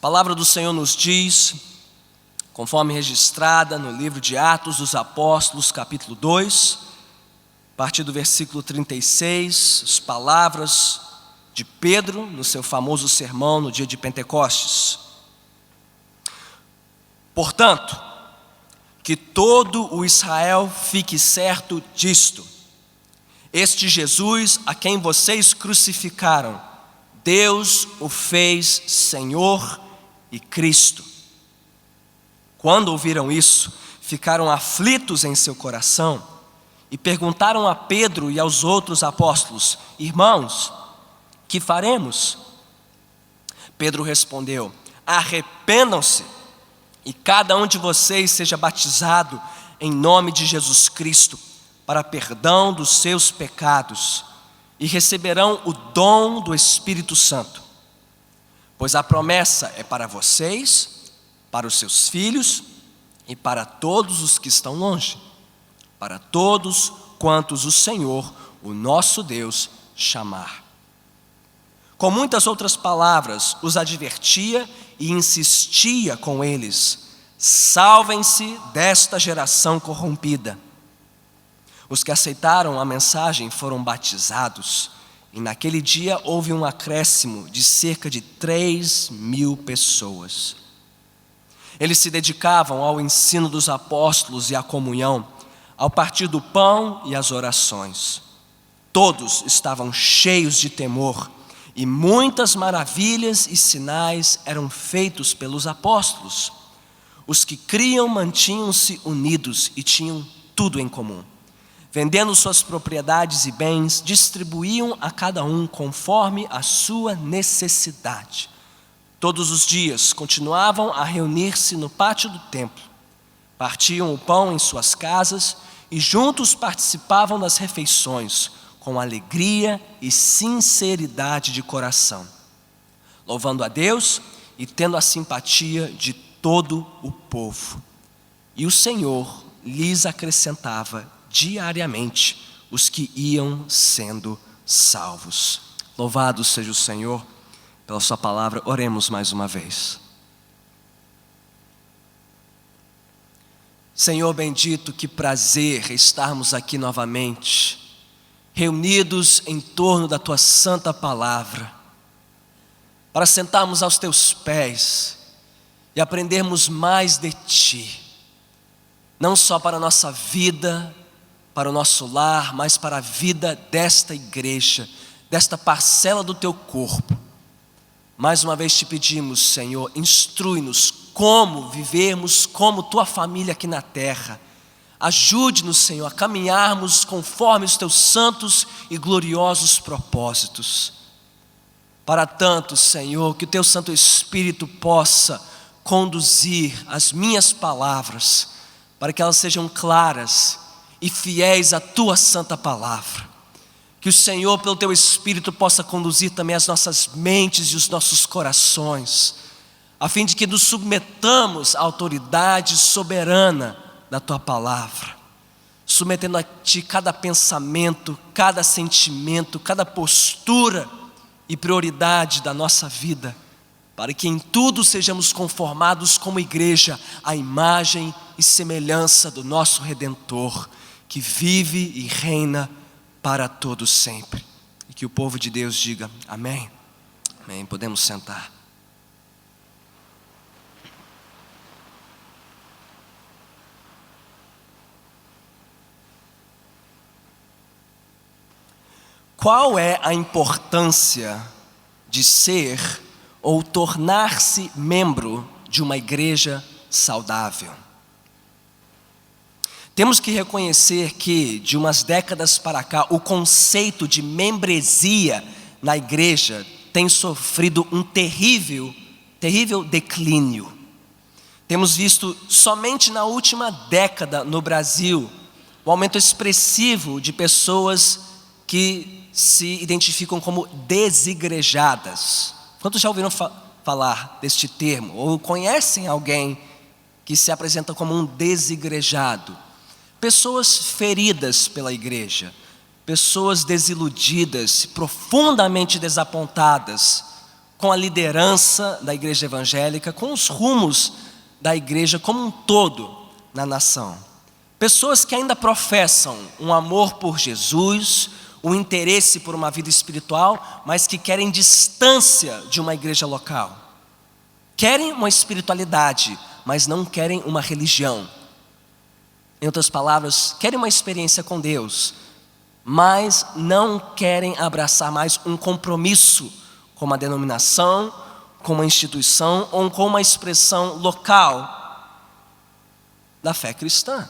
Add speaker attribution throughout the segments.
Speaker 1: palavra do Senhor nos diz, conforme registrada no livro de Atos dos Apóstolos, capítulo 2, a partir do versículo 36, as palavras de Pedro no seu famoso sermão no dia de Pentecostes. Portanto, que todo o Israel fique certo disto: este Jesus a quem vocês crucificaram, Deus o fez Senhor e Cristo. Quando ouviram isso, ficaram aflitos em seu coração e perguntaram a Pedro e aos outros apóstolos: irmãos, que faremos? Pedro respondeu: arrependam-se e cada um de vocês seja batizado em nome de Jesus Cristo para perdão dos seus pecados, e receberão o dom do Espírito Santo. Pois a promessa é para vocês, para os seus filhos e para todos os que estão longe, para todos quantos o Senhor, o nosso Deus, chamar. Com muitas outras palavras os advertia e insistia com eles: salvem-se desta geração corrompida. Os que aceitaram a mensagem foram batizados, e naquele dia houve um acréscimo de cerca de 3.000 pessoas. Eles se dedicavam ao ensino dos apóstolos e à comunhão, ao partir do pão e às orações. Todos estavam cheios de temor, e muitas maravilhas e sinais eram feitos pelos apóstolos. Os que criam mantinham-se unidos e tinham tudo em comum. Vendendo suas propriedades e bens, distribuíam a cada um conforme a sua necessidade. Todos os dias continuavam a reunir-se no pátio do templo, partiam o pão em suas casas e juntos participavam das refeições, com alegria e sinceridade de coração, louvando a Deus e tendo a simpatia de todo o povo. E o Senhor lhes acrescentava diariamente os que iam sendo salvos. Louvado seja o Senhor pela sua palavra. Oremos mais uma vez. Senhor bendito, que prazer estarmos aqui novamente, reunidos em torno da tua santa palavra, para sentarmos aos teus pés e aprendermos mais de ti, não só para a nossa vida, para o nosso lar, mas para a vida desta igreja, desta parcela do teu corpo. Mais uma vez te pedimos, Senhor, instrui-nos como vivermos como tua família aqui na terra. Ajude-nos, Senhor, a caminharmos conforme os teus santos e gloriosos propósitos. Para tanto, Senhor, que o teu Santo Espírito possa conduzir as minhas palavras, para que elas sejam claras e fiéis à tua santa palavra. Que o Senhor, pelo teu Espírito, possa conduzir também as nossas mentes e os nossos corações, a fim de que nos submetamos à autoridade soberana da tua palavra, submetendo a ti cada pensamento, cada sentimento, cada postura e prioridade da nossa vida, para que em tudo sejamos conformados como igreja à imagem e semelhança do nosso Redentor, que vive e reina para todos sempre. E que o povo de Deus diga amém. Amém. Podemos sentar. Qual é a importância de ser ou tornar-se membro de uma igreja saudável? Temos que reconhecer que, de umas décadas para cá, o conceito de membresia na igreja tem sofrido um terrível declínio. Temos visto somente na última década no Brasil um aumento expressivo de pessoas que se identificam como desigrejadas. Quantos já ouviram falar deste termo? Ou conhecem alguém que se apresenta como um desigrejado? Pessoas feridas pela igreja, pessoas desiludidas, profundamente desapontadas com a liderança da igreja evangélica, com os rumos da igreja como um todo na nação. Pessoas que ainda professam um amor por Jesus, um interesse por uma vida espiritual, mas que querem distância de uma igreja local. Querem uma espiritualidade, mas não querem uma religião. Em outras palavras, querem uma experiência com Deus, mas não querem abraçar mais um compromisso com uma denominação, com uma instituição ou com uma expressão local da fé cristã.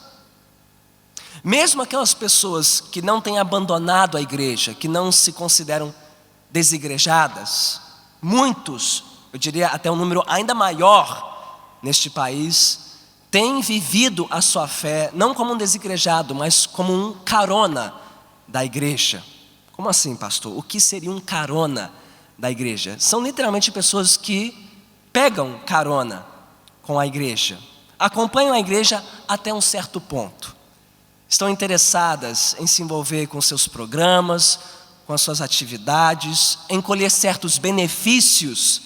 Speaker 1: Mesmo aquelas pessoas que não têm abandonado a igreja, que não se consideram desigrejadas, muitos, eu diria até um número ainda maior neste país, têm vivido a sua fé não como um desigrejado, mas como um carona da igreja. Como assim, pastor? O que seria um carona da igreja? São literalmente pessoas que pegam carona com a igreja, acompanham a igreja até um certo ponto. Estão interessadas em se envolver com seus programas, com as suas atividades, em colher certos benefícios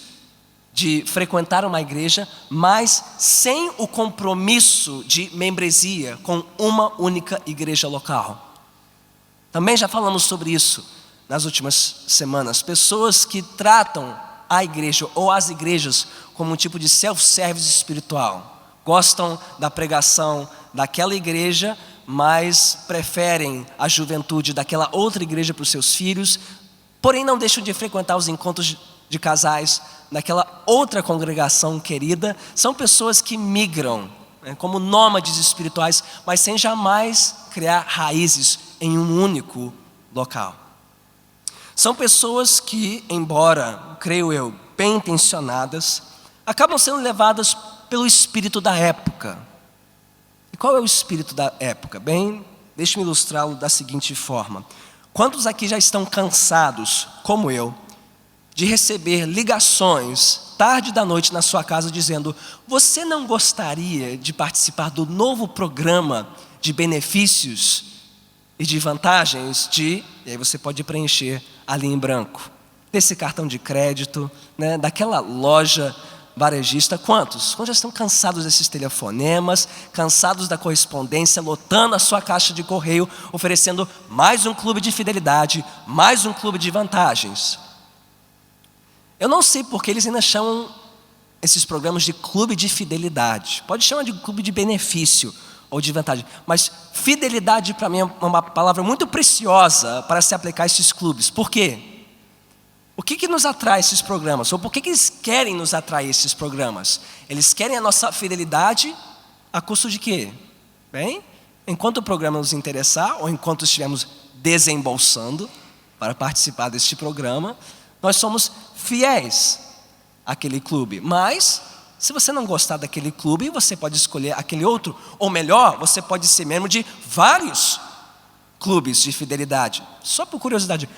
Speaker 1: de frequentar uma igreja, mas sem o compromisso de membresia com uma única igreja local. Também já falamos sobre isso nas últimas semanas. Pessoas que tratam a igreja ou as igrejas como um tipo de self-service espiritual. Gostam da pregação daquela igreja, mas preferem a juventude daquela outra igreja para os seus filhos, porém não deixam de frequentar os encontros de casais daquela outra congregação querida. São pessoas que migram, como nômades espirituais, mas sem jamais criar raízes em um único local. São pessoas que, embora, creio eu, bem intencionadas, acabam sendo levadas pelo espírito da época. E qual é o espírito da época? Bem, deixe-me ilustrá-lo da seguinte forma. Quantos aqui já estão cansados, como eu, de receber ligações tarde da noite na sua casa dizendo: você não gostaria de participar do novo programa de benefícios e de vantagens e aí você pode preencher ali em branco, desse cartão de crédito, daquela loja varejista. Quantos já estão cansados desses telefonemas, cansados da correspondência, lotando a sua caixa de correio, oferecendo mais um clube de fidelidade, mais um clube de vantagens? Eu não sei porque eles ainda chamam esses programas de clube de fidelidade. Pode chamar de clube de benefício ou de vantagem, mas fidelidade para mim é uma palavra muito preciosa para se aplicar a esses clubes. Por quê? O que nos atrai esses programas? Ou por que eles querem nos atrair esses programas? Eles querem a nossa fidelidade a custo de quê? Bem, enquanto o programa nos interessar, ou enquanto estivermos desembolsando para participar deste programa, nós somos fiéis àquele clube. Mas, se você não gostar daquele clube, você pode escolher aquele outro. Ou melhor, você pode ser membro de vários clubes de fidelidade. Só por curiosidade,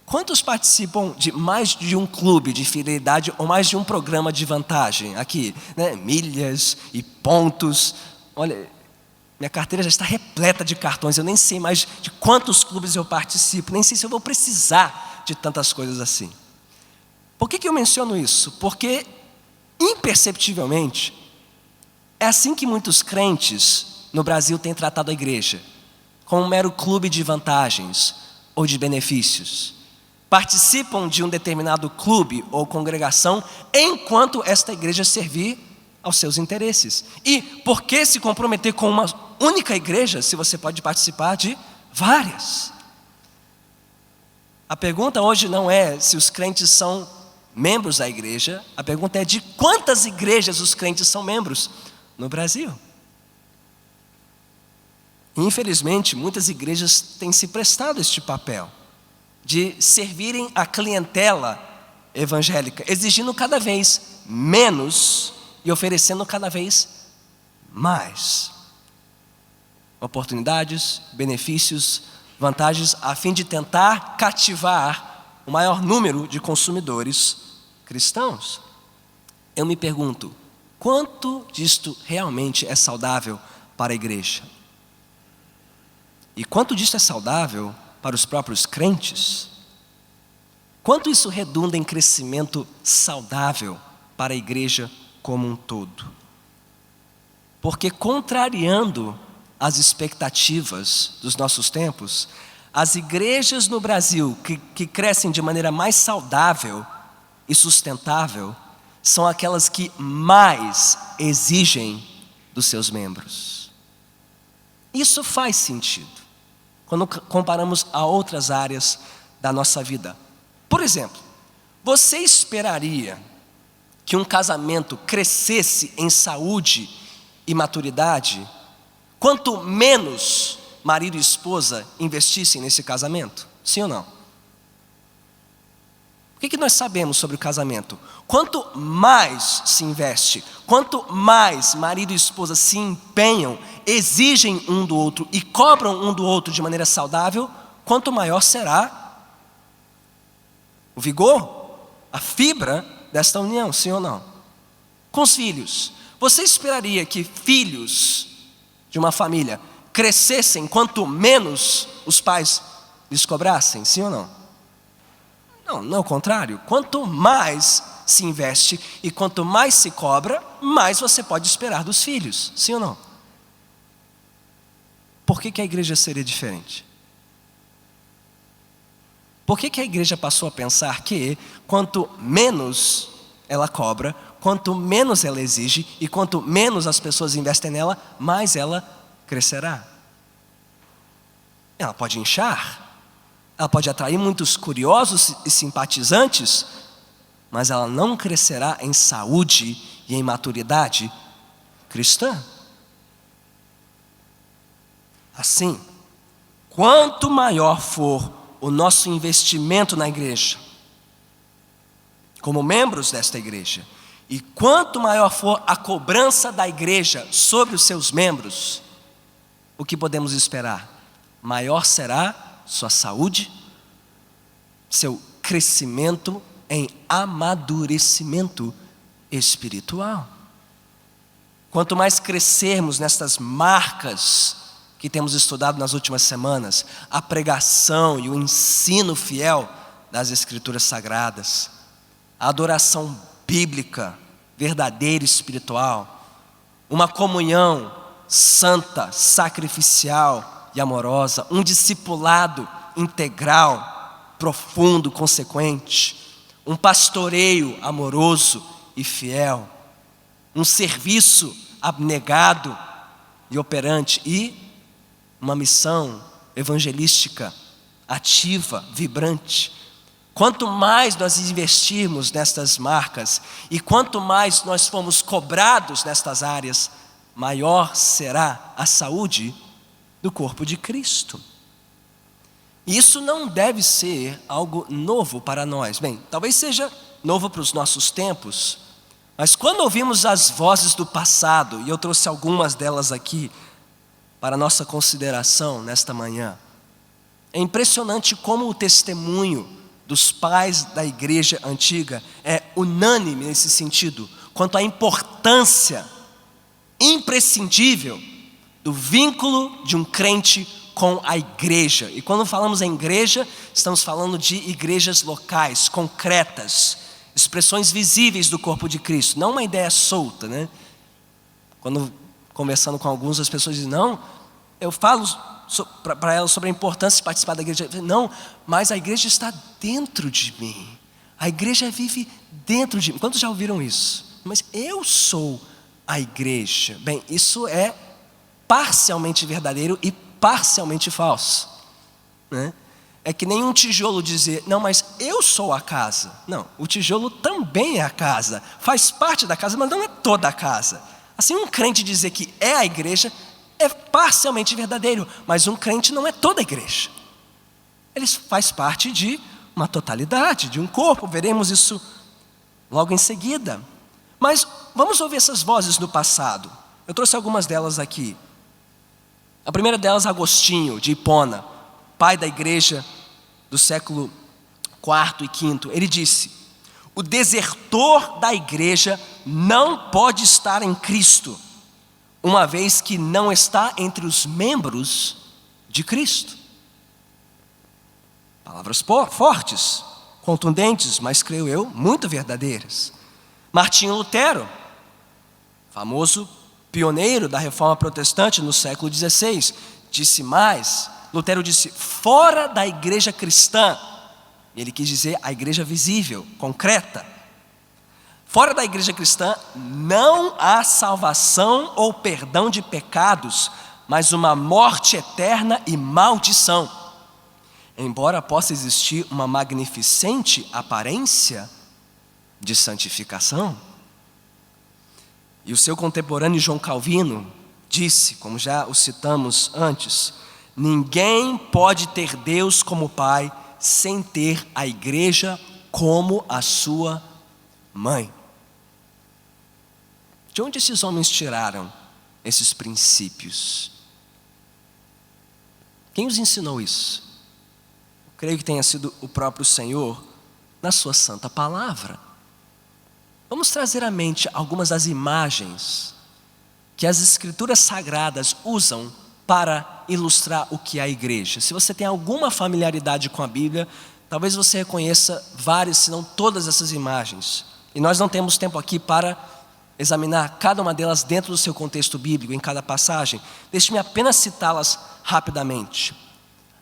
Speaker 1: quantos participam de mais de um clube de fidelidade ou mais de um programa de vantagem aqui? Milhas e pontos. Olha, minha carteira já está repleta de cartões. Eu nem sei mais de quantos clubes eu participo. Nem sei se eu vou precisar de tantas coisas assim. Por que eu menciono isso? Porque, imperceptivelmente, é assim que muitos crentes no Brasil têm tratado a igreja, como um mero clube de vantagens ou de benefícios. Participam de um determinado clube ou congregação enquanto esta igreja servir aos seus interesses. E por que se comprometer com uma única igreja se você pode participar de várias? A pergunta hoje não é se os crentes são membros da igreja, a pergunta é de quantas igrejas os crentes são membros no Brasil. Infelizmente, muitas igrejas têm se prestado este papel de servirem a clientela evangélica, exigindo cada vez menos e oferecendo cada vez mais oportunidades, benefícios, vantagens, a fim de tentar cativar o maior número de consumidores cristãos. Eu me pergunto, quanto disto realmente é saudável para a igreja? E quanto disto é saudável para os próprios crentes? quanto isso redunda em crescimento saudável para a igreja como um todo. Porque, contrariando as expectativas dos nossos tempos, as igrejas no Brasil que crescem de maneira mais saudável e sustentável são aquelas que mais exigem dos seus membros. Isso faz sentido quando comparamos a outras áreas da nossa vida. Por exemplo, você esperaria que um casamento crescesse em saúde e maturidade quanto menos marido e esposa investissem nesse casamento? Sim ou não? O que nós sabemos sobre o casamento? Quanto mais se investe, quanto mais marido e esposa se empenham, exigem um do outro e cobram um do outro de maneira saudável, quanto maior será o vigor, a fibra desta união, sim ou não? Com os filhos, você esperaria que filhos de uma família crescessem quanto menos os pais lhes cobrassem, sim ou não? Não é o contrário. Quanto mais se investe e quanto mais se cobra, mais você pode esperar dos filhos, sim ou não? Por que a igreja seria diferente? Por que a igreja passou a pensar que quanto menos ela cobra, quanto menos ela exige e quanto menos as pessoas investem nela, mais ela crescerá? Ela pode inchar, ela pode atrair muitos curiosos e simpatizantes, mas ela não crescerá em saúde e em maturidade cristã. Assim, quanto maior for o nosso investimento na igreja, como membros desta igreja, e quanto maior for a cobrança da igreja sobre os seus membros, o que podemos esperar? Maior será sua saúde, seu crescimento em amadurecimento espiritual. Quanto mais crescermos nestas marcas que temos estudado nas últimas semanas, a pregação e o ensino fiel das Escrituras Sagradas, a adoração bíblica, verdadeira e espiritual, uma comunhão santa, sacrificial e amorosa, um discipulado integral, profundo, consequente, um pastoreio amoroso e fiel, um serviço abnegado e operante e uma missão evangelística ativa, vibrante. Quanto mais nós investirmos nestas marcas e quanto mais nós formos cobrados nestas áreas, maior será a saúde do corpo de Cristo. E isso não deve ser algo novo para nós. Bem, talvez seja novo para os nossos tempos, mas quando ouvimos as vozes do passado, e eu trouxe algumas delas aqui para nossa consideração nesta manhã, é impressionante como o testemunho dos pais da igreja antiga é unânime nesse sentido, quanto à importância imprescindível do vínculo de um crente com a igreja. E quando falamos em igreja, estamos falando de igrejas locais, concretas, expressões visíveis do corpo de Cristo, não uma ideia solta, né? Quando conversando com alguns, as pessoas dizem, não, eu falo para elas sobre a importância de participar da igreja. Não, mas a igreja está dentro de mim. A igreja vive dentro de mim. Quantos já ouviram isso? Mas eu sou a igreja. Bem, isso é parcialmente verdadeiro e parcialmente falso, né? É que nem um tijolo dizer, não, mas eu sou a casa. Não, o tijolo também é a casa, faz parte da casa, mas não é toda a casa. Assim, um crente dizer que é a igreja é parcialmente verdadeiro, mas um crente não é toda a igreja. Ele faz parte de uma totalidade, de um corpo. Veremos isso logo em seguida. Mas vamos ouvir essas vozes do passado. Eu trouxe algumas delas aqui. A primeira delas, Agostinho, de Hipona, pai da igreja do século IV e V. Ele disse, o desertor da igreja não pode estar em Cristo, uma vez que não está entre os membros de Cristo. Palavras fortes. contundentes, mas creio eu, muito verdadeiras. Martinho Lutero, famoso pioneiro da reforma protestante no século XVI, disse mais. Lutero disse: fora da igreja cristã, ele quis dizer a igreja visível, concreta. Fora da igreja cristã não há salvação ou perdão de pecados, mas uma morte eterna e maldição. Embora possa existir uma magnificente aparência de santificação. E o seu contemporâneo João Calvino disse, como já o citamos antes: ninguém pode ter Deus como Pai sem ter a igreja como a sua mãe. De onde esses homens tiraram esses princípios? Quem os ensinou isso? Eu creio que tenha sido o próprio Senhor na sua santa palavra. Vamos trazer à mente algumas das imagens que as escrituras sagradas usam para ilustrar o que é a igreja. Se você tem alguma familiaridade com a Bíblia, talvez você reconheça várias, se não todas essas imagens. E nós não temos tempo aqui para examinar cada uma delas dentro do seu contexto bíblico, em cada passagem. Deixe-me apenas citá-las rapidamente.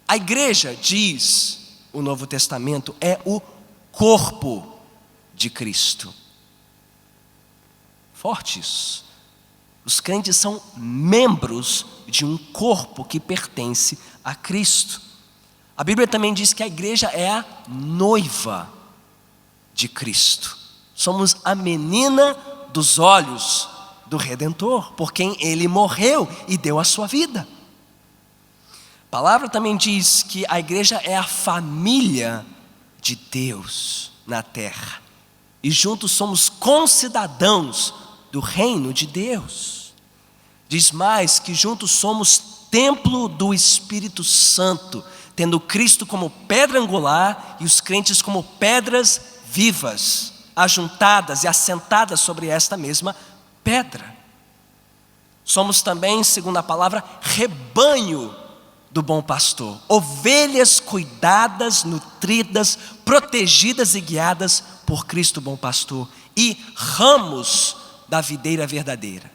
Speaker 1: A igreja, diz o Novo Testamento, é o corpo de Cristo. Forte isso. Os crentes são membros de um corpo que pertence a Cristo. A Bíblia também diz que a igreja é a noiva de Cristo. Somos a menina dos olhos do Redentor, por quem Ele morreu e deu a sua vida. A palavra também diz que a igreja é a família de Deus na terra. E juntos somos concidadãos do reino de Deus. Diz mais que juntos somos templo do Espírito Santo, tendo Cristo como pedra angular e os crentes como pedras vivas, ajuntadas e assentadas sobre esta mesma pedra. Somos também, segundo a palavra, rebanho do bom pastor, ovelhas cuidadas, nutridas, protegidas e guiadas por Cristo bom pastor, e ramos da videira verdadeira.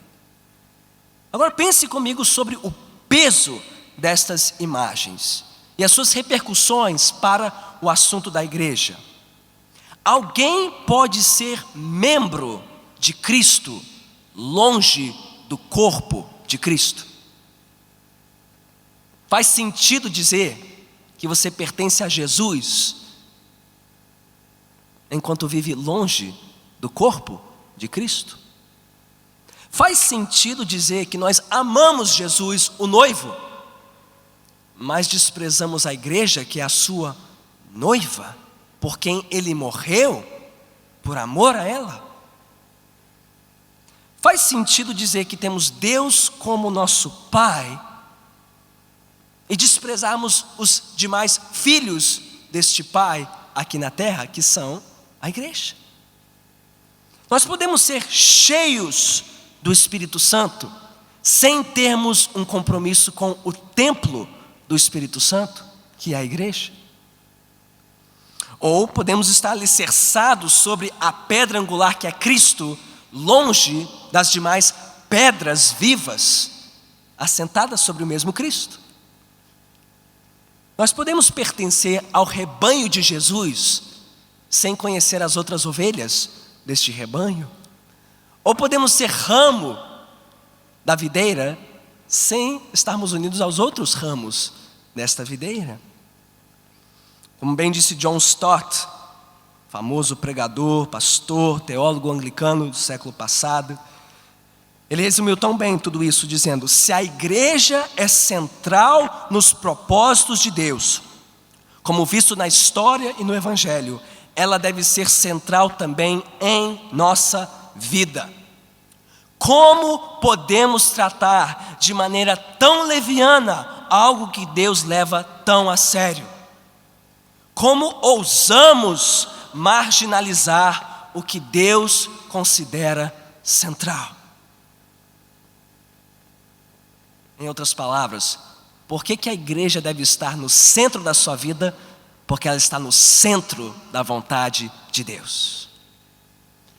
Speaker 1: Agora pense comigo sobre o peso destas imagens e as suas repercussões para o assunto da igreja. Alguém pode ser membro de Cristo longe do corpo de Cristo? Faz sentido dizer que você pertence a Jesus enquanto vive longe do corpo de Cristo? Faz sentido dizer que nós amamos Jesus, o noivo, mas desprezamos a igreja, que é a sua noiva, por quem Ele morreu por amor a ela? Faz sentido dizer que temos Deus como nosso Pai e desprezarmos os demais filhos deste Pai aqui na terra, que são a igreja? Nós podemos ser cheios do Espírito Santo sem termos um compromisso com o templo do Espírito Santo, que é a igreja? Ou podemos estar alicerçados sobre a pedra angular, que é Cristo, longe das demais pedras vivas assentadas sobre o mesmo Cristo? Nós podemos pertencer ao rebanho de Jesus sem conhecer as outras ovelhas deste rebanho? Ou podemos ser ramo da videira sem estarmos unidos aos outros ramos desta videira? Como bem disse John Stott, famoso pregador, pastor, teólogo anglicano do século passado, ele resumiu tão bem tudo isso dizendo: se a igreja é central nos propósitos de Deus, como visto na história e no Evangelho, ela deve ser central também em nossa vida. Como podemos tratar de maneira tão leviana algo que Deus leva tão a sério? Como ousamos marginalizar o que Deus considera central? Em outras palavras, por que a igreja deve estar no centro da sua vida porque ela está no centro da vontade de Deus.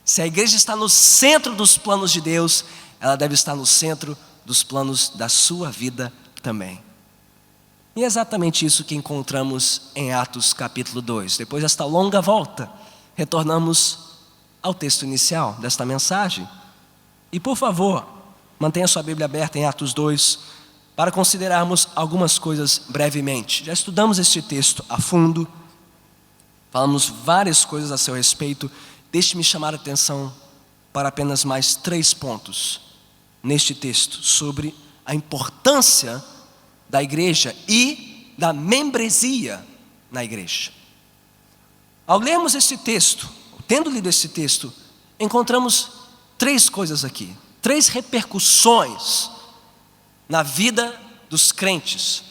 Speaker 1: Se a igreja está no centro dos planos de Deus, ela deve estar no centro dos planos da sua vida também. E é exatamente isso que encontramos em Atos capítulo 2. Depois desta longa volta, retornamos ao texto inicial desta mensagem. E por favor, mantenha sua Bíblia aberta em Atos 2, para considerarmos algumas coisas brevemente. Já estudamos este texto a fundo, falamos várias coisas a seu respeito. Deixe-me chamar a atenção para apenas mais 3 pontos neste texto, sobre a importância da igreja e da membresia na igreja. Ao lermos este texto, tendo lido este texto, encontramos 3 coisas aqui, 3 repercussões na vida dos crentes,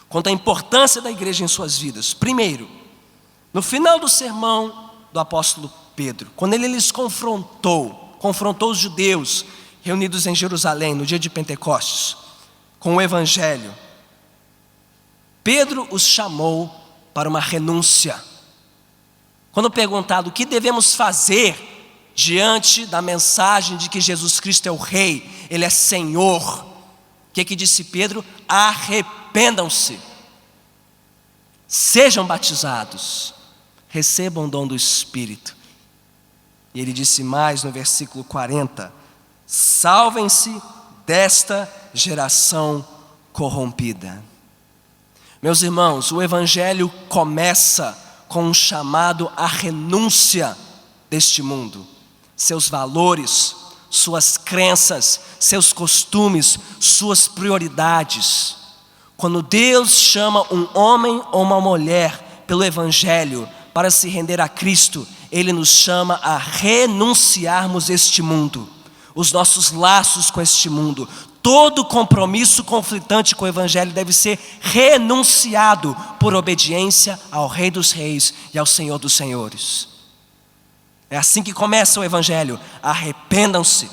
Speaker 1: quanto à importância da igreja em suas vidas. Primeiro, no final do sermão do apóstolo Pedro, quando ele lhes confrontou os judeus reunidos em Jerusalém no dia de Pentecostes, com o evangelho, Pedro os chamou para uma renúncia. Quando perguntado o que devemos fazer diante da mensagem de que Jesus Cristo é o Rei, Ele é Senhor, o que disse Pedro? Arrependam-se, sejam batizados, recebam o dom do Espírito. E ele disse mais no versículo 40, salvem-se desta geração corrompida. Meus irmãos, o evangelho começa com um chamado à renúncia deste mundo, seus valores, suas crenças, seus costumes, suas prioridades. Quando Deus chama um homem ou uma mulher pelo evangelho para se render a Cristo, Ele nos chama a renunciarmos este mundo, os nossos laços com este mundo. Todo compromisso conflitante com o evangelho deve ser renunciado por obediência ao Rei dos Reis e ao Senhor dos Senhores. É assim que começa o evangelho. Arrependam-se,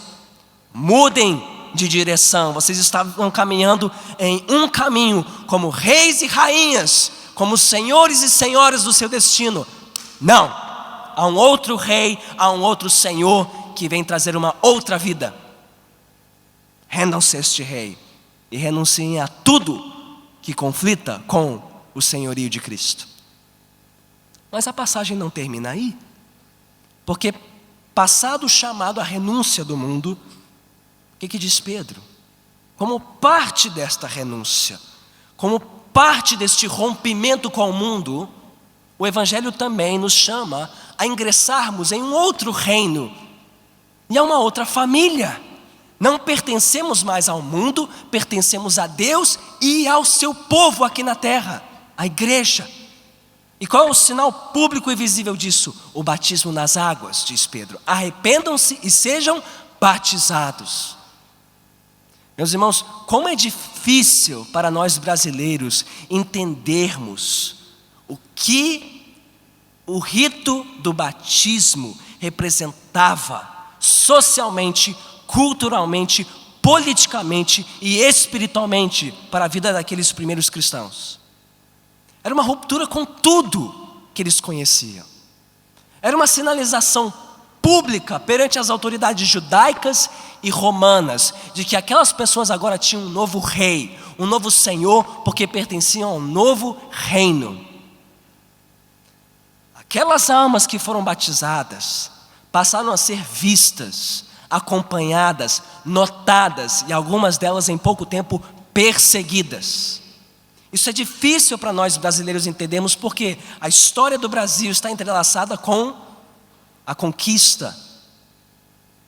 Speaker 1: mudem de direção. Vocês estavam caminhando em um caminho como reis e rainhas, como senhores e senhoras do seu destino. Não, há um outro rei, há um outro senhor que vem trazer uma outra vida. Rendam-se a este rei e renunciem a tudo que conflita com o senhorio de Cristo. Mas a passagem não termina aí, porque passado o chamado à renúncia do mundo, o que diz Pedro? Como parte desta renúncia, como parte deste rompimento com o mundo, o evangelho também nos chama a ingressarmos em um outro reino e a uma outra família. Não pertencemos mais ao mundo, pertencemos a Deus e ao seu povo aqui na terra, a igreja. E qual é o sinal público e visível disso? O batismo nas águas, diz Pedro. Arrependam-se e sejam batizados. Meus irmãos, como é difícil para nós brasileiros entendermos o que o rito do batismo representava socialmente, culturalmente, politicamente e espiritualmente para a vida daqueles primeiros cristãos. Era uma ruptura com tudo que eles conheciam. Era uma sinalização pública perante as autoridades judaicas e romanas de que aquelas pessoas agora tinham um novo rei, um novo senhor, porque pertenciam a um novo reino. Aquelas almas que foram batizadas passaram a ser vistas, acompanhadas, notadas e algumas delas em pouco tempo perseguidas. Isso é difícil para nós brasileiros entendermos porque a história do Brasil está entrelaçada com a conquista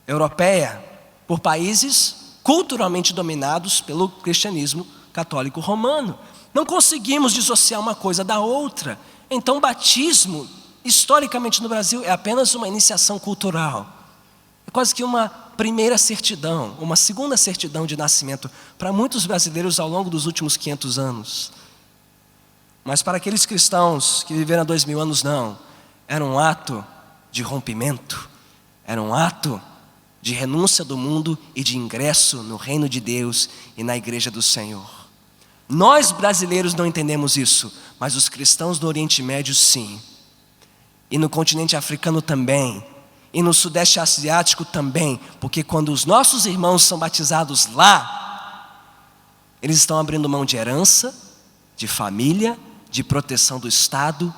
Speaker 1: europeia por países culturalmente dominados pelo cristianismo católico romano. Não conseguimos dissociar uma coisa da outra. Então o batismo, historicamente no Brasil, é apenas uma iniciação cultural. É quase que uma primeira certidão, uma segunda certidão de nascimento para muitos brasileiros ao longo dos últimos 500 anos. Mas para aqueles cristãos que viveram há 2000 anos, não. Era um ato de rompimento, era um ato de renúncia do mundo e de ingresso no reino de Deus e na igreja do Senhor. Nós brasileiros não entendemos isso, mas os cristãos do Oriente Médio sim. E no continente africano também. E no Sudeste Asiático também. Porque quando os nossos irmãos são batizados lá, eles estão abrindo mão de herança, de família, de proteção do Estado.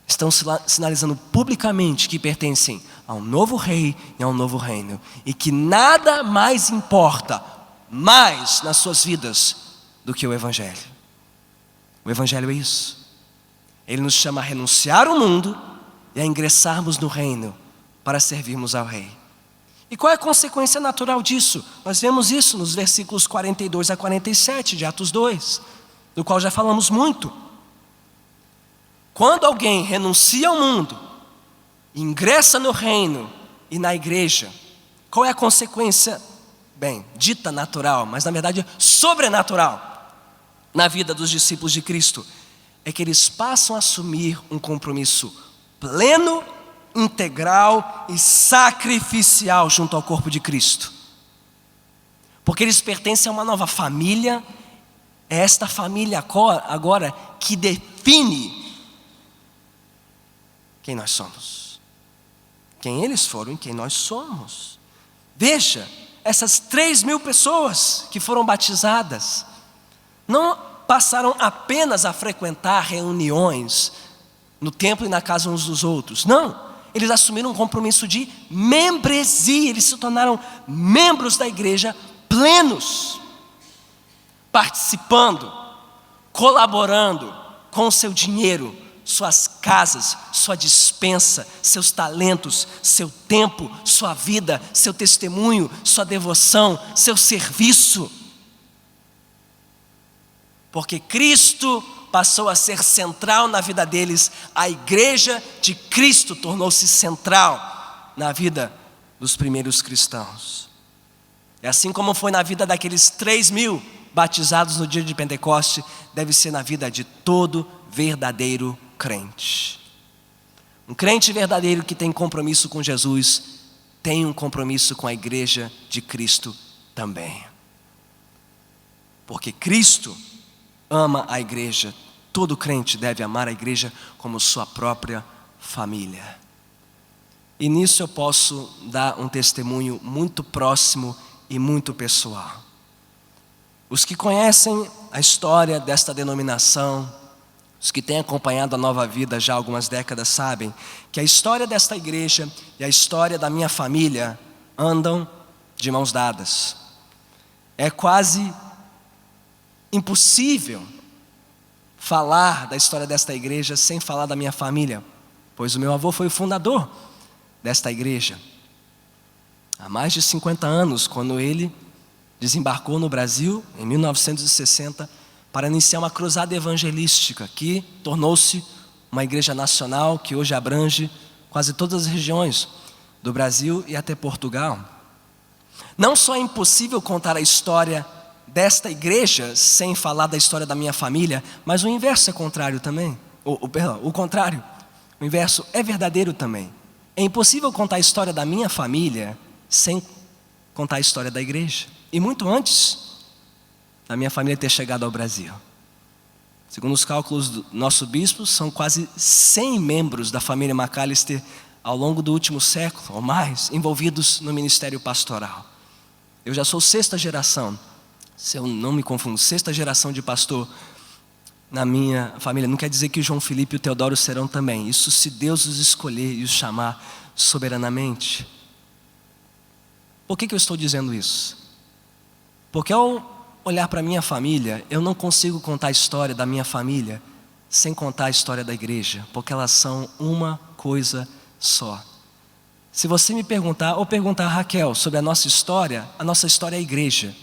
Speaker 1: Estão sinalizando publicamente que pertencem a um novo rei e a um novo reino. E que nada mais importa mais nas suas vidas do que o Evangelho. O Evangelho é isso. Ele nos chama a renunciar ao mundo e a ingressarmos no reino para servirmos ao rei. E qual é a consequência natural disso? Nós vemos isso nos versículos 42 a 47 de Atos 2, do qual já falamos muito. Quando alguém renuncia ao mundo, ingressa no reino e na igreja, qual é a consequência? Bem, dita natural, mas na verdade sobrenatural na vida dos discípulos de Cristo, é que eles passam a assumir um compromisso pleno, integral e sacrificial junto ao corpo de Cristo. Porque eles pertencem a uma nova família. É esta família agora que define quem nós somos, quem eles foram e quem nós somos. Veja, essas 3.000 pessoas que foram batizadas não passaram apenas a frequentar reuniões no templo e na casa uns dos outros. Não, eles assumiram um compromisso de membresia. Eles se tornaram membros da igreja plenos, participando, colaborando com o seu dinheiro, suas casas, sua despensa, seus talentos, seu tempo, sua vida, seu testemunho, sua devoção, seu serviço. Porque Cristo passou a ser central na vida deles, a igreja de Cristo tornou-se central na vida dos primeiros cristãos. É assim como foi na vida daqueles 3.000 batizados no dia de Pentecoste, deve ser na vida de todo verdadeiro crente. Um crente verdadeiro que tem compromisso com Jesus, tem um compromisso com a igreja de Cristo também. Porque Cristo ama a igreja. Todo crente deve amar a igreja como sua própria família. E nisso eu posso dar um testemunho muito próximo e muito pessoal. Os que conhecem a história desta denominação, os que têm acompanhado a Nova Vida já há algumas décadas sabem que a história desta igreja e a história da minha família andam de mãos dadas. É quase impossível falar da história desta igreja sem falar da minha família, pois o meu avô foi o fundador desta igreja. Há mais de 50 anos, quando ele desembarcou no Brasil, em 1960, para iniciar uma cruzada evangelística que tornou-se uma igreja nacional que hoje abrange quase todas as regiões do Brasil e até Portugal. Não só é impossível contar a história desta igreja sem falar da história da minha família, mas o inverso é contrário também. O contrário, o inverso é verdadeiro também. É impossível contar a história da minha família sem contar a história da igreja. E muito antes da minha família ter chegado ao Brasil. Segundo os cálculos do nosso bispo, são quase 100 membros da família McAllister ao longo do último século ou mais, envolvidos no ministério pastoral. Eu já sou 6ª geração, se eu não me confundo, 6ª geração de pastor na minha família. Não quer dizer que o João Felipe e o Teodoro serão também. Isso se Deus os escolher e os chamar soberanamente. Por que eu estou dizendo isso? Porque ao olhar para a minha família, eu não consigo contar a história da minha família sem contar a história da igreja, porque elas são uma coisa só. Se você me perguntar, ou perguntar a Raquel sobre a nossa história é a igreja.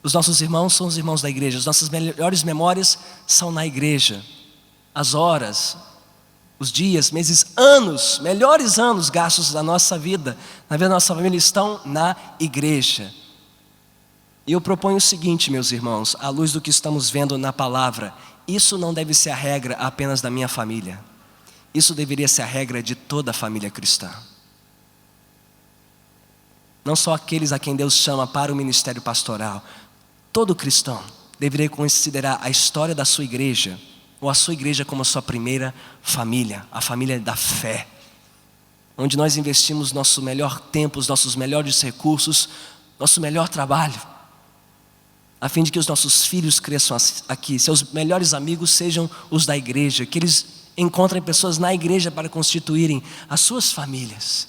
Speaker 1: Os nossos irmãos são os irmãos da igreja, as nossas melhores memórias são na igreja. As horas, os dias, meses, anos, melhores anos gastos da nossa vida, na vida da nossa família, estão na igreja. E eu proponho o seguinte, meus irmãos, à luz do que estamos vendo na palavra, isso não deve ser a regra apenas da minha família. Isso deveria ser a regra de toda a família cristã. Não só aqueles a quem Deus chama para o ministério pastoral. Todo cristão deveria considerar a história da sua igreja, ou a sua igreja como a sua primeira família, a família da fé, onde nós investimos nosso melhor tempo, os nossos melhores recursos, nosso melhor trabalho, a fim de que os nossos filhos cresçam aqui, seus melhores amigos sejam os da igreja, que eles encontrem pessoas na igreja para constituírem as suas famílias,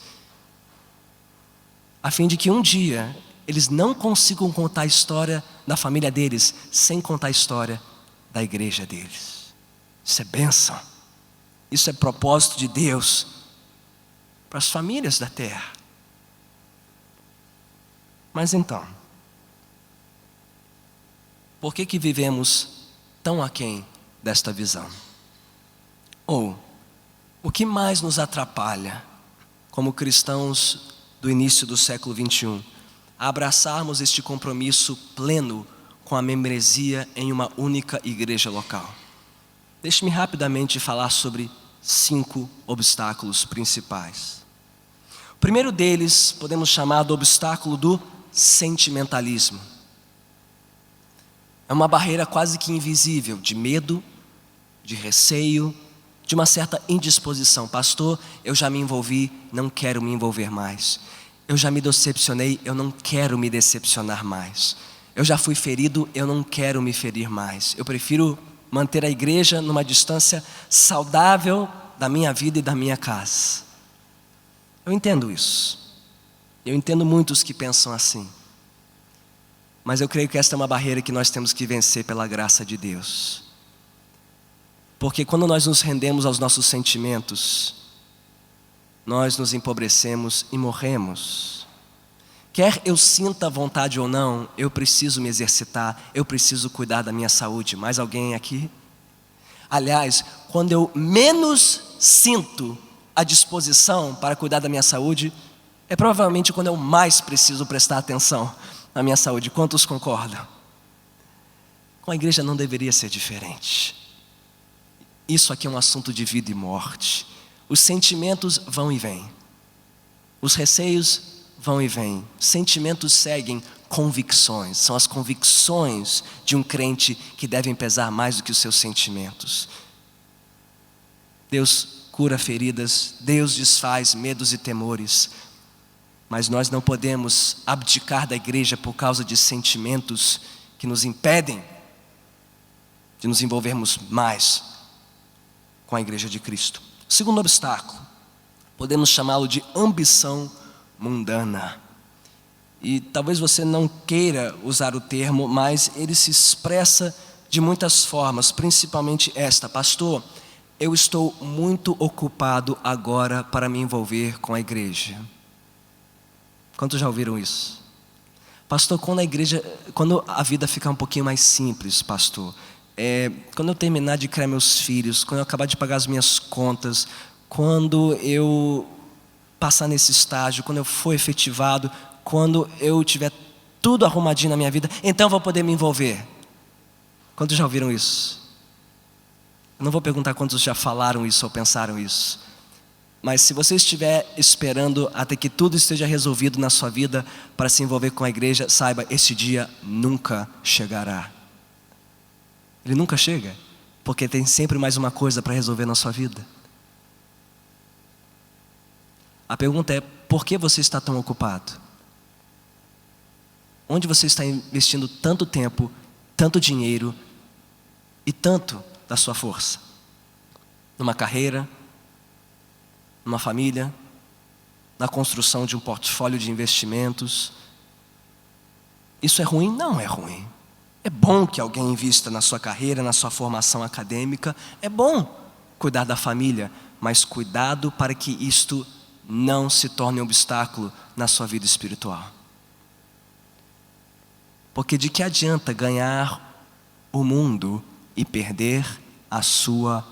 Speaker 1: a fim de que um dia eles não consigam contar a história da família deles sem contar a história da igreja deles. Isso é bênção, isso é propósito de Deus para as famílias da terra. Mas então, por que vivemos tão aquém desta visão? Ou, o que mais nos atrapalha, como cristãos do início do século 21, a abraçarmos este compromisso pleno com a membresia em uma única igreja local? Deixe-me rapidamente falar sobre 5 obstáculos principais. O primeiro deles podemos chamar do obstáculo do sentimentalismo. É uma barreira quase que invisível, de medo, de receio, de uma certa indisposição. Pastor, eu já me envolvi, não quero me envolver mais. Eu já me decepcionei, eu não quero me decepcionar mais. Eu já fui ferido, eu não quero me ferir mais. Eu prefiro manter a igreja numa distância saudável da minha vida e da minha casa. Eu entendo isso. Eu entendo muitos que pensam assim. Mas eu creio que esta é uma barreira que nós temos que vencer pela graça de Deus. Porque quando nós nos rendemos aos nossos sentimentos, nós nos empobrecemos e morremos. Quer eu sinta vontade ou não, eu preciso me exercitar, eu preciso cuidar da minha saúde. Mais alguém aqui? Aliás, quando eu menos sinto a disposição para cuidar da minha saúde, é provavelmente quando eu mais preciso prestar atenção na minha saúde. Quantos concordam? Com a igreja não deveria ser diferente. Isso aqui é um assunto de vida e morte. Os sentimentos vão e vêm. Os receios vão e vêm. Sentimentos seguem convicções. São as convicções de um crente que devem pesar mais do que os seus sentimentos. Deus cura feridas, Deus desfaz medos e temores. Mas nós não podemos abdicar da igreja por causa de sentimentos que nos impedem de nos envolvermos mais com a igreja de Cristo. Segundo obstáculo, podemos chamá-lo de ambição mundana. E talvez você não queira usar o termo, mas ele se expressa de muitas formas, principalmente esta: pastor, eu estou muito ocupado agora para me envolver com a igreja. Quantos já ouviram isso? Pastor, quando a vida ficar um pouquinho mais simples, pastor, quando eu terminar de criar meus filhos, quando eu acabar de pagar as minhas contas, quando eu passar nesse estágio, quando eu for efetivado, quando eu tiver tudo arrumadinho na minha vida, então eu vou poder me envolver. Quantos já ouviram isso? Eu não vou perguntar quantos já falaram isso ou pensaram isso. Mas se você estiver esperando até que tudo esteja resolvido na sua vida para se envolver com a igreja, saiba, esse dia nunca chegará. Ele nunca chega, porque tem sempre mais uma coisa para resolver na sua vida. A pergunta é: por que você está tão ocupado? Onde você está investindo tanto tempo, tanto dinheiro e tanto da sua força? Numa carreira, numa família, na construção de um portfólio de investimentos. Isso é ruim? Não é ruim. É bom que alguém invista na sua carreira, na sua formação acadêmica. É bom cuidar da família, mas cuidado para que isto não se torne um obstáculo na sua vida espiritual. Porque de que adianta ganhar o mundo e perder a sua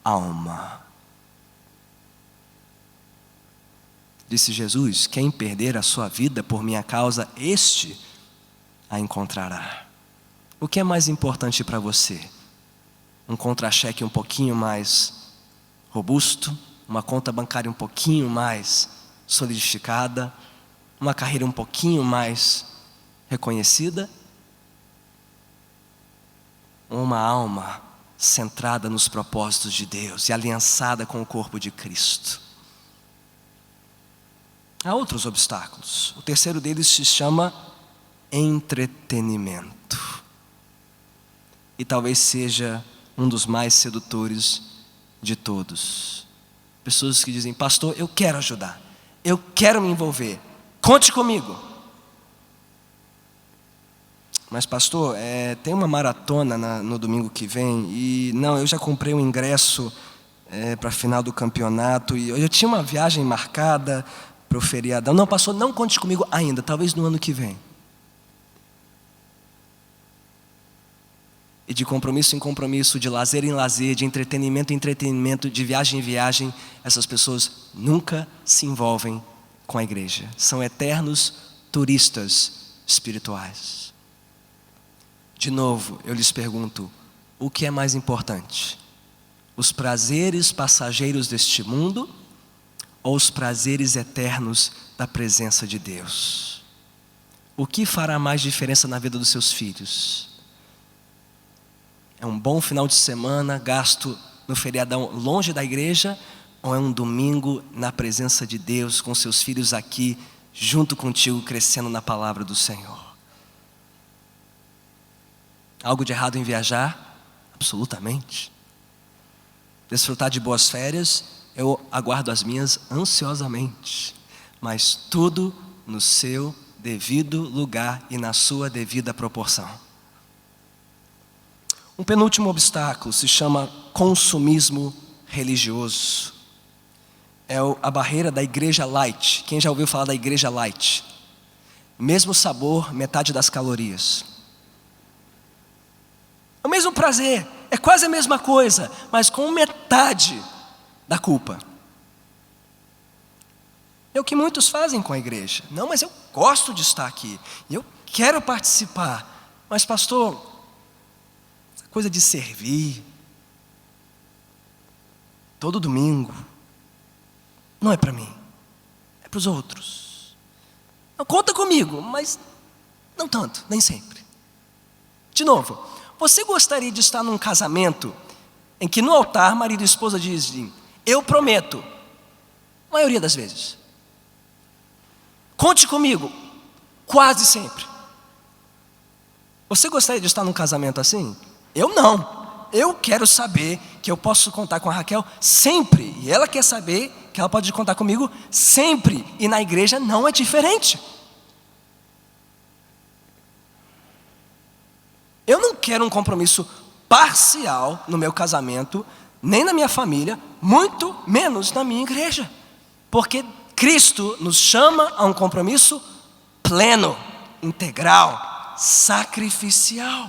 Speaker 1: alma? Disse Jesus: quem perder a sua vida por minha causa, este a encontrará. O que é mais importante para você? Um contra-cheque um pouquinho mais robusto? Uma conta bancária um pouquinho mais solidificada? Uma carreira um pouquinho mais reconhecida? uma alma centrada nos propósitos de Deus e aliançada com o corpo de Cristo. Há outros obstáculos. O terceiro deles se chama entretenimento. E talvez seja um dos mais sedutores de todos. Pessoas que dizem: pastor, eu quero ajudar, eu quero me envolver, conte comigo. Mas pastor, tem uma maratona no domingo que vem, e não, eu já comprei um ingresso para a final do campeonato, e eu tinha uma viagem marcada para o feriadão. Não, pastor, não conte comigo ainda, talvez no ano que vem. E de compromisso em compromisso, de lazer em lazer, de entretenimento em entretenimento, de viagem em viagem, essas pessoas nunca se envolvem com a igreja. São eternos turistas espirituais. De novo, eu lhes pergunto, o que é mais importante? Os prazeres passageiros deste mundo ou os prazeres eternos da presença de Deus? O que fará mais diferença na vida dos seus filhos? É um bom final de semana gasto no feriadão longe da igreja, ou é um domingo na presença de Deus com seus filhos aqui junto contigo, crescendo na palavra do Senhor? Algo de errado em viajar? Absolutamente. Desfrutar de boas férias? Eu aguardo as minhas ansiosamente. Mas tudo no seu devido lugar e na sua devida proporção. Um penúltimo obstáculo se chama consumismo religioso. É a barreira da igreja light. Quem já ouviu falar da igreja light? Mesmo sabor, metade das calorias. É o mesmo prazer, é quase a mesma coisa, mas com metade da culpa. É o que muitos fazem com a igreja. Não, mas eu gosto de estar aqui, e eu quero participar. Mas pastor, essa coisa de servir, todo domingo, não é para mim, é para os outros. Não, conta comigo, mas não tanto, nem sempre. De novo, você gostaria de estar num casamento em que no altar marido e esposa dizem: eu prometo, a maioria das vezes, conte comigo, quase sempre. Você gostaria de estar num casamento assim? Eu não. Eu quero saber que eu posso contar com a Raquel sempre, e ela quer saber que ela pode contar comigo sempre, e na igreja não é diferente. Eu não quero um compromisso parcial no meu casamento, nem na minha família, muito menos na minha igreja. Porque Cristo nos chama a um compromisso pleno, integral, sacrificial.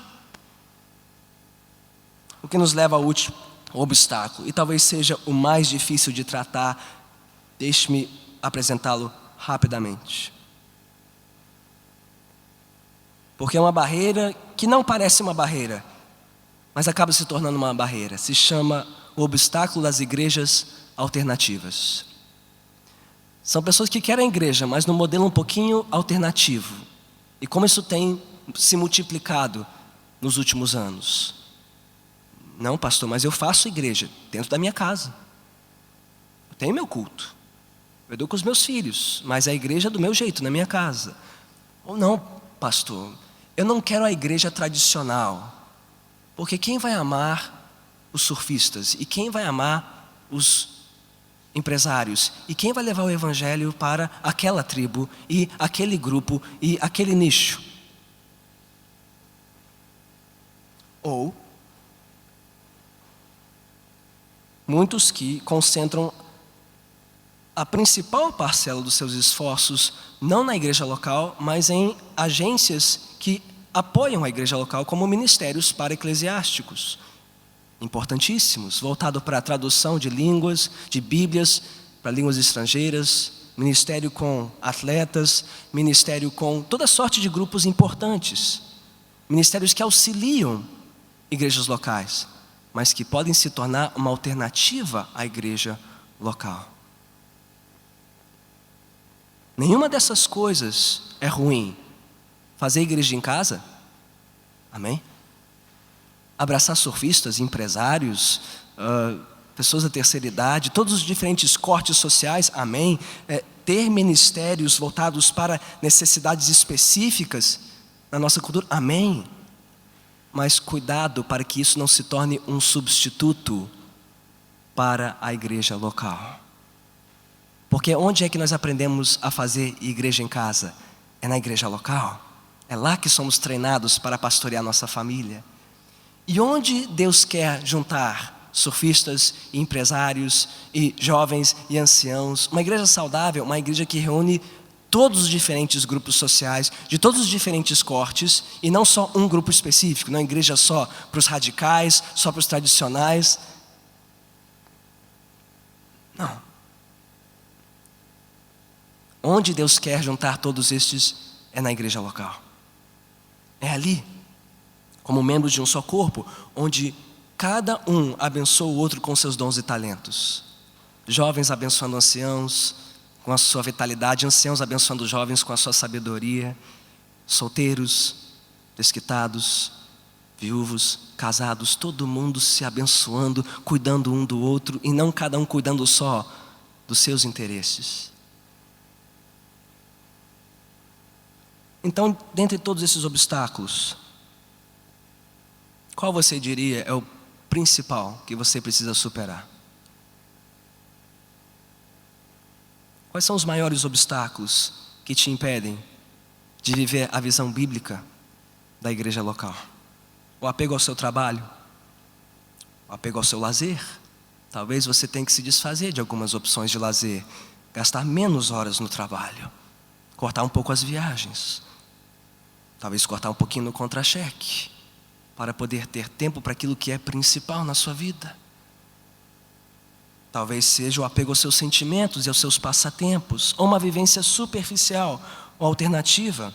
Speaker 1: O que nos leva ao último obstáculo, e talvez seja o mais difícil de tratar, deixe-me apresentá-lo rapidamente. Porque é uma barreira que não parece uma barreira, mas acaba se tornando uma barreira. Se chama o obstáculo das igrejas alternativas. São pessoas que querem a igreja, mas num modelo um pouquinho alternativo. E como isso tem se multiplicado nos últimos anos? Não, pastor, mas eu faço igreja dentro da minha casa. Eu tenho meu culto. Eu dou com os meus filhos, mas a igreja é do meu jeito, na minha casa. Ou não, pastor, eu não quero a igreja tradicional, porque quem vai amar os surfistas? E quem vai amar os empresários? E quem vai levar o evangelho para aquela tribo, e aquele grupo, e aquele nicho? Ou muitos que concentram a principal parcela dos seus esforços não na igreja local, mas em agências que apoiam a igreja local, como ministérios para-eclesiásticos, importantíssimos, voltado para a tradução de línguas, de bíblias para línguas estrangeiras, ministério com atletas, ministério com toda sorte de grupos importantes, ministérios que auxiliam igrejas locais, mas que podem se tornar uma alternativa à igreja local. Nenhuma dessas coisas é ruim. Fazer igreja em casa? Amém? abraçar surfistas, empresários, pessoas da terceira idade, todos os diferentes cortes sociais, amém. Ter ministérios voltados para necessidades específicas na nossa cultura, amém. Mas cuidado para que isso não se torne um substituto para a igreja local. Porque onde é que nós aprendemos a fazer igreja em casa? É na igreja local. É lá que somos treinados para pastorear nossa família. E onde Deus quer juntar surfistas, e empresários, e jovens e anciãos? Uma igreja saudável, uma igreja que reúne todos os diferentes grupos sociais, de todos os diferentes cortes, e não só um grupo específico, não é igreja só para os radicais, só para os tradicionais. Não. Onde Deus quer juntar todos estes é na igreja local. É ali, como membros de um só corpo, onde cada um abençoa o outro com seus dons e talentos. Jovens abençoando anciãos com a sua vitalidade, anciãos abençoando jovens com a sua sabedoria, solteiros, desquitados, viúvos, casados, todo mundo se abençoando, cuidando um do outro, e não cada um cuidando só dos seus interesses. Então, dentre todos esses obstáculos, qual você diria é o principal que você precisa superar? Quais são os maiores obstáculos que te impedem de viver a visão bíblica da igreja local? O apego ao seu trabalho? O apego ao seu lazer? Talvez você tenha que se desfazer de algumas opções de lazer, gastar menos horas no trabalho, cortar um pouco as viagens, talvez cortar um pouquinho no contra-cheque, para poder ter tempo para aquilo que é principal na sua vida. Talvez seja o apego aos seus sentimentos e aos seus passatempos, ou uma vivência superficial ou alternativa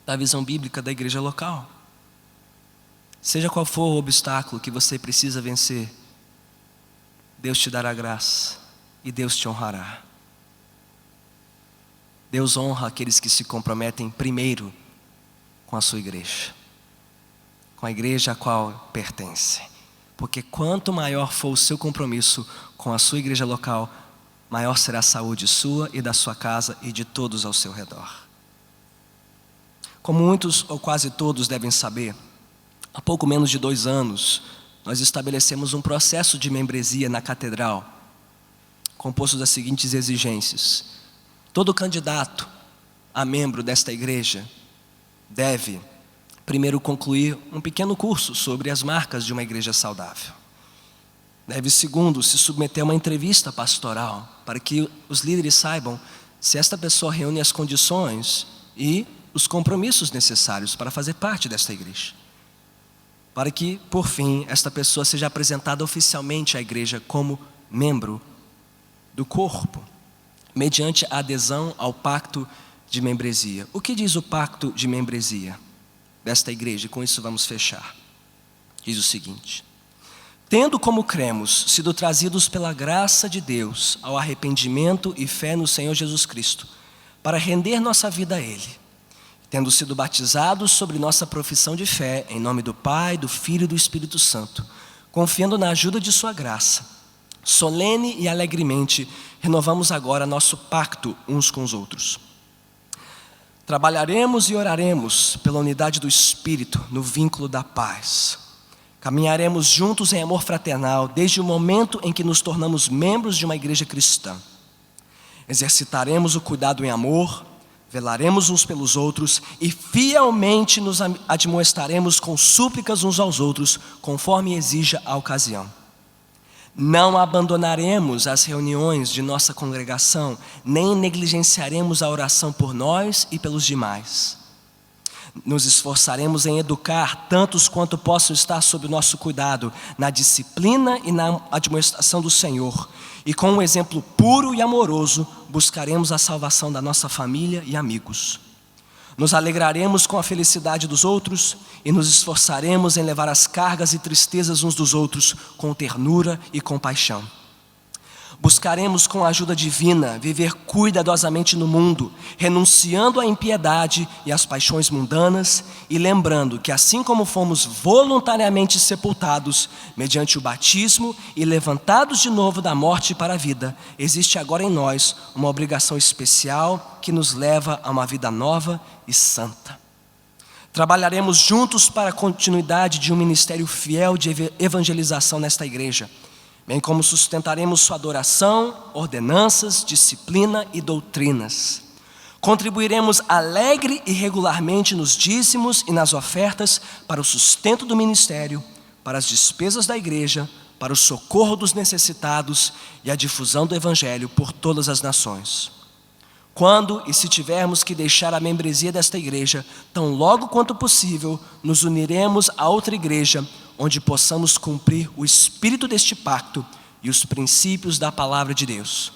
Speaker 1: da visão bíblica da igreja local. Seja qual for o obstáculo que você precisa vencer, Deus te dará graça e Deus te honrará. Deus honra aqueles que se comprometem primeiro com a sua igreja, com a igreja a qual pertence. Porque quanto maior for o seu compromisso com a sua igreja local, maior será a saúde sua e da sua casa e de todos ao seu redor. Como muitos ou quase todos devem saber, há pouco menos de 2 anos, nós estabelecemos um processo de membresia na catedral, composto das seguintes exigências. Todo candidato a membro desta igreja deve primeiro concluir um pequeno curso sobre as marcas de uma igreja saudável. Deve, segundo, se submeter a uma entrevista pastoral, para que os líderes saibam se esta pessoa reúne as condições e os compromissos necessários para fazer parte desta igreja. Para que, por fim, esta pessoa seja apresentada oficialmente à igreja como membro do corpo, mediante a adesão ao pacto de membresia. O que diz o pacto de membresia desta igreja? E com isso vamos fechar. Diz o seguinte: tendo, como cremos, sido trazidos pela graça de Deus ao arrependimento e fé no Senhor Jesus Cristo, para render nossa vida a Ele, tendo sido batizados sobre nossa profissão de fé, em nome do Pai, do Filho e do Espírito Santo, confiando na ajuda de sua graça, solene e alegremente, renovamos agora nosso pacto uns com os outros. Trabalharemos e oraremos pela unidade do Espírito no vínculo da paz. Caminharemos juntos em amor fraternal desde o momento em que nos tornamos membros de uma igreja cristã. Exercitaremos o cuidado em amor, velaremos uns pelos outros e fielmente nos admoestaremos com súplicas uns aos outros, conforme exija a ocasião. Não abandonaremos as reuniões de nossa congregação, nem negligenciaremos a oração por nós e pelos demais. Nos esforçaremos em educar tantos quanto possam estar sob o nosso cuidado, na disciplina e na admoestação do Senhor, e com um exemplo puro e amoroso, buscaremos a salvação da nossa família e amigos. Nos alegraremos com a felicidade dos outros e nos esforçaremos em levar as cargas e tristezas uns dos outros com ternura e compaixão. Buscaremos com a ajuda divina viver cuidadosamente no mundo, renunciando à impiedade e às paixões mundanas e lembrando que assim como fomos voluntariamente sepultados mediante o batismo e levantados de novo da morte para a vida, existe agora em nós uma obrigação especial que nos leva a uma vida nova e santa. Trabalharemos juntos para a continuidade de um ministério fiel de evangelização nesta igreja, bem como sustentaremos sua adoração, ordenanças, disciplina e doutrinas. Contribuiremos alegre e regularmente nos dízimos e nas ofertas para o sustento do ministério, para as despesas da igreja, para o socorro dos necessitados e a difusão do evangelho por todas as nações. Quando e se tivermos que deixar a membresia desta igreja, tão logo quanto possível, nos uniremos a outra igreja, onde possamos cumprir o espírito deste pacto e os princípios da palavra de Deus.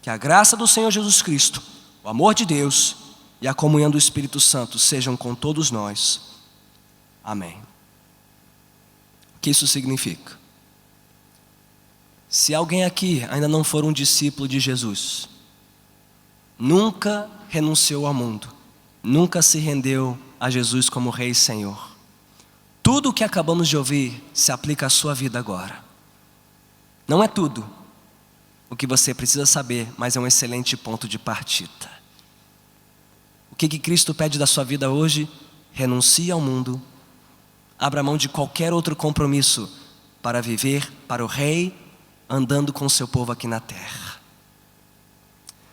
Speaker 1: Que a graça do Senhor Jesus Cristo, o amor de Deus e a comunhão do Espírito Santo sejam com todos nós. Amém. O que isso significa? Se alguém aqui ainda não for um discípulo de Jesus, nunca renunciou ao mundo, nunca se rendeu a Jesus como Rei e Senhor, tudo o que acabamos de ouvir se aplica à sua vida agora. Não é tudo o que você precisa saber, mas é um excelente ponto de partida. O que Cristo pede da sua vida hoje? Renuncie ao mundo, abra mão de qualquer outro compromisso para viver para o Rei, andando com o seu povo aqui na terra.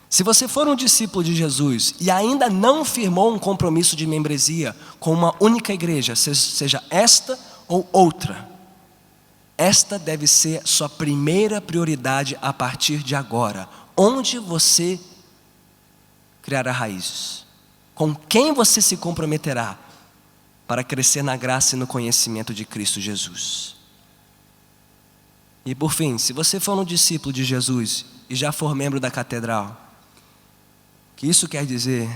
Speaker 1: Se você for um discípulo de Jesus e ainda não firmou um compromisso de membresia com uma única igreja, seja esta ou outra, esta deve ser sua primeira prioridade a partir de agora. Onde você criará raízes? Com quem você se comprometerá para crescer na graça e no conhecimento de Cristo Jesus? E por fim, se você for um discípulo de Jesus e já for membro da catedral, o que isso quer dizer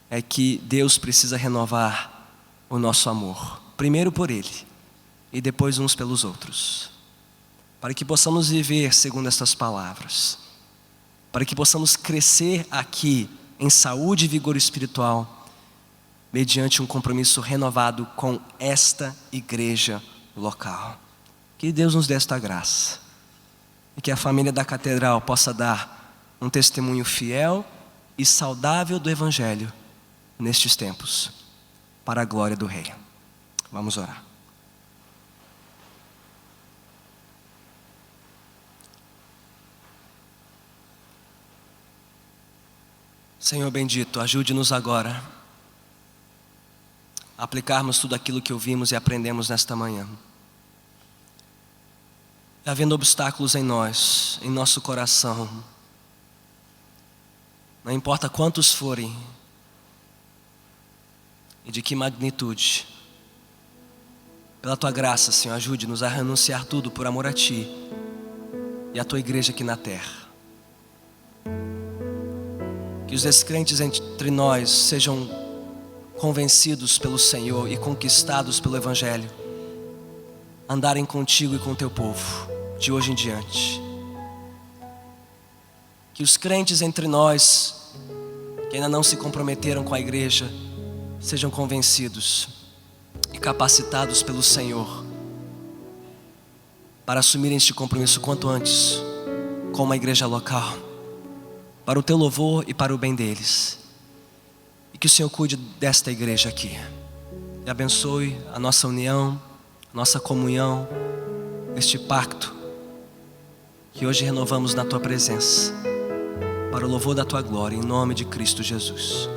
Speaker 1: é que Deus precisa renovar o nosso amor, primeiro por Ele e depois uns pelos outros, para que possamos viver segundo estas palavras, para que possamos crescer aqui em saúde e vigor espiritual, mediante um compromisso renovado com esta igreja local. Que Deus nos dê esta graça e que a família da catedral possa dar um testemunho fiel e saudável do Evangelho nestes tempos, para a glória do Rei. Vamos orar. Senhor bendito, ajude-nos agora a aplicarmos tudo aquilo que ouvimos e aprendemos nesta manhã. E havendo obstáculos em nós, em nosso coração, não importa quantos forem e de que magnitude, pela Tua graça, Senhor, ajude-nos a renunciar tudo por amor a Ti e a Tua igreja aqui na terra. Que os descrentes entre nós sejam convencidos pelo Senhor e conquistados pelo Evangelho, andarem contigo e com Teu povo, de hoje em diante. Que os crentes entre nós, que ainda não se comprometeram com a igreja, sejam convencidos e capacitados pelo Senhor para assumirem este compromisso quanto antes com uma igreja local, para o Teu louvor e para o bem deles. E que o Senhor cuide desta igreja aqui e abençoe a nossa união, nossa comunhão, este pacto que hoje renovamos na Tua presença, para o louvor da Tua glória, em nome de Cristo Jesus.